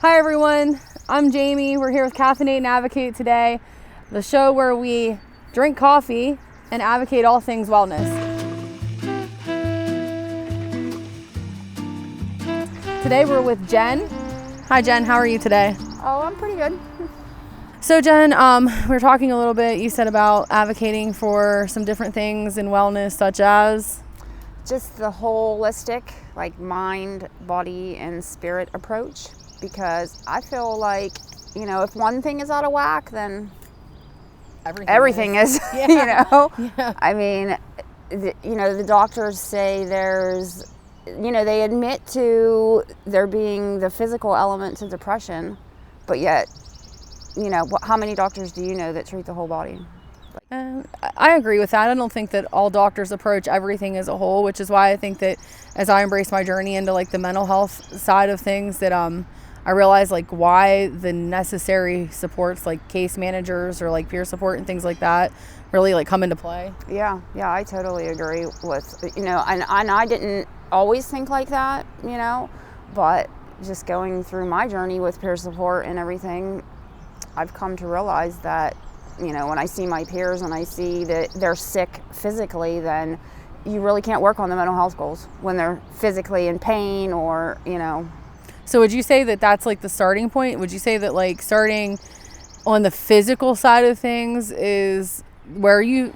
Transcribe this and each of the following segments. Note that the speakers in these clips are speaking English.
Hi everyone, I'm Jamie. We're here with Caffeinate and Advocate today, the show where we drink coffee and advocate all things wellness. Today we're with Jen. Hi Jen, how are you today? Oh, I'm pretty good. So Jen, we were talking a little bit, you said about advocating for some different things in wellness, such as? Just the holistic, like mind, body, and spirit approach. Because I feel like, if one thing is out of whack, then everything is. Yeah. Yeah. I mean, the doctors say there's, they admit to there being the physical element to depression, but yet, how many doctors do you know that treat the whole body? I agree with that. I don't think that all doctors approach everything as a whole, which is why I think that as I embrace my journey into like the mental health side of things, that I realize like why the necessary supports like case managers or like peer support and things like that really like come into play. Yeah, I totally agree with, and I didn't always think like that, but just going through my journey with peer support and everything, I've come to realize that, when I see my peers and I see that they're sick physically, then you really can't work on the mental health goals when they're physically in pain or, So would you say that that's like the starting point? Would you say that like starting on the physical side of things is where you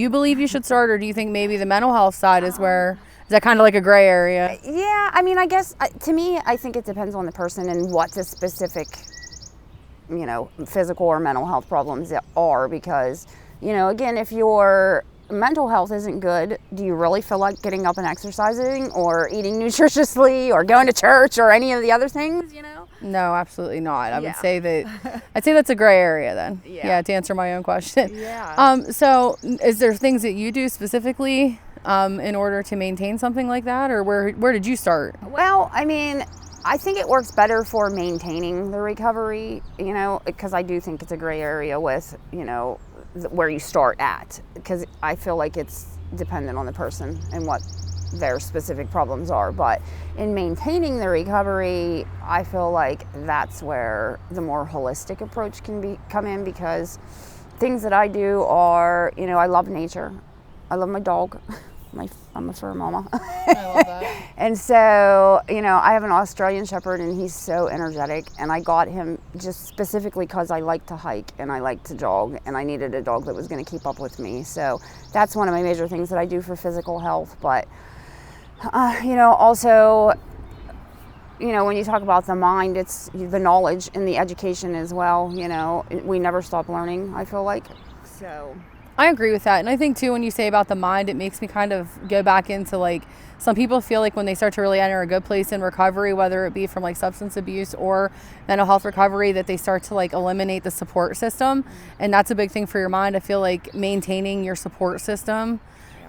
believe you should start, or do you think maybe the mental health side is that kind of like a gray area? Yeah, I mean, I guess to me, I think it depends on the person and what the specific physical or mental health problems are, because, again, if your mental health isn't good, do you really feel like getting up and exercising or eating nutritiously or going to church or any of the other things, No, absolutely not. I would say that's a gray area then. Yeah, to answer my own question. Yeah. So is there things that you do specifically in order to maintain something like that, or where did you start? Well, I mean, I think it works better for maintaining the recovery, because I do think it's a gray area with, where you start at, because I feel like it's dependent on the person and what their specific problems are. But in maintaining the recovery, I feel like that's where the more holistic approach can come in, because things that I do are, I love nature. I love my dog. I'm a fur mama. I love that. And so, I have an Australian Shepherd, and he's so energetic, and I got him just specifically because I like to hike and I like to jog, and I needed a dog that was going to keep up with me. So that's one of my major things that I do for physical health. But, also, when you talk about the mind, it's the knowledge and the education as well. We never stop learning, I feel like. So I agree with that. And I think too, when you say about the mind, it makes me kind of go back into like, some people feel like when they start to really enter a good place in recovery, whether it be from like substance abuse or mental health recovery, that they start to like eliminate the support system. And that's a big thing for your mind. I feel like maintaining your support system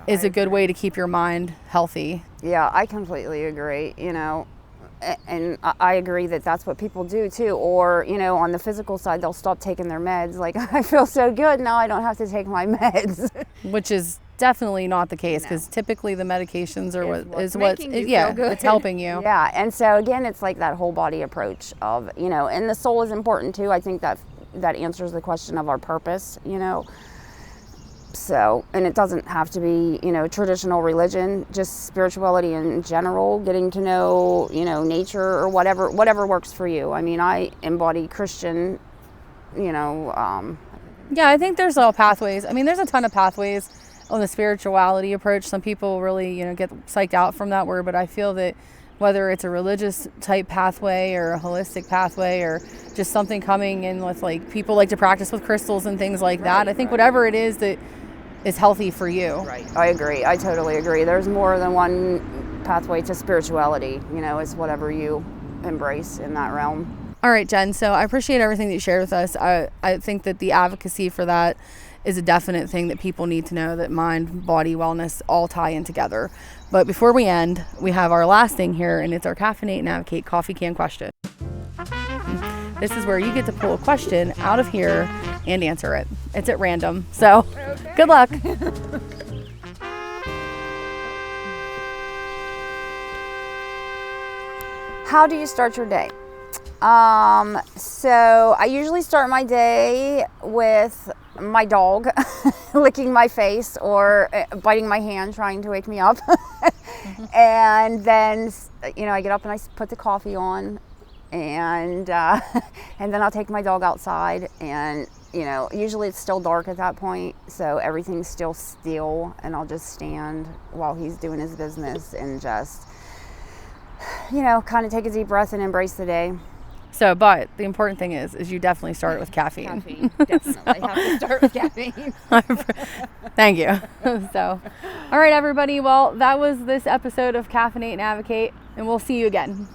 is a good way to keep your mind healthy. Yeah, I completely agree, and I agree that that's what people do too. Or, on the physical side, they'll stop taking their meds. Like, I feel so good now, I don't have to take my meds. Which is definitely not the case, because typically the medications are it's helping you. Yeah, and so again, it's like that whole body approach of, and the soul is important too. I think that answers the question of our purpose, So, and it doesn't have to be, traditional religion, just spirituality in general, getting to know, nature or whatever works for you. I mean, I embody Christian, Yeah, I think there's all pathways. I mean, there's a ton of pathways on the spirituality approach. Some people really, get psyched out from that word, but I feel that whether it's a religious type pathway or a holistic pathway or just something coming in with like people like to practice with crystals and things like that. I think whatever it is that is healthy for you. Right. I agree. I totally agree. There's more than one pathway to spirituality, it's whatever you embrace in that realm. All right, Jen. So I appreciate everything that you shared with us. I think that the advocacy for that is a definite thing that people need to know, that mind, body, wellness all tie in together. But before we end, we have our last thing here, and it's our Caffeinate and Advocate Coffee Can Question. This is where you get to pull a question out of here and answer it. It's at random, so good luck. How do you start your day? So I usually start my day with my dog licking my face or biting my hand trying to wake me up. And then, I get up and I put the coffee on, and and then I'll take my dog outside, and usually it's still dark at that point, so everything's still still, and I'll just stand while he's doing his business and just kind of take a deep breath and embrace the day. So, but the important thing is you definitely start with caffeine. Caffeine, definitely have to start with caffeine. Thank you. So, all right, everybody. Well, that was this episode of Caffeinate and Advocate, and we'll see you again.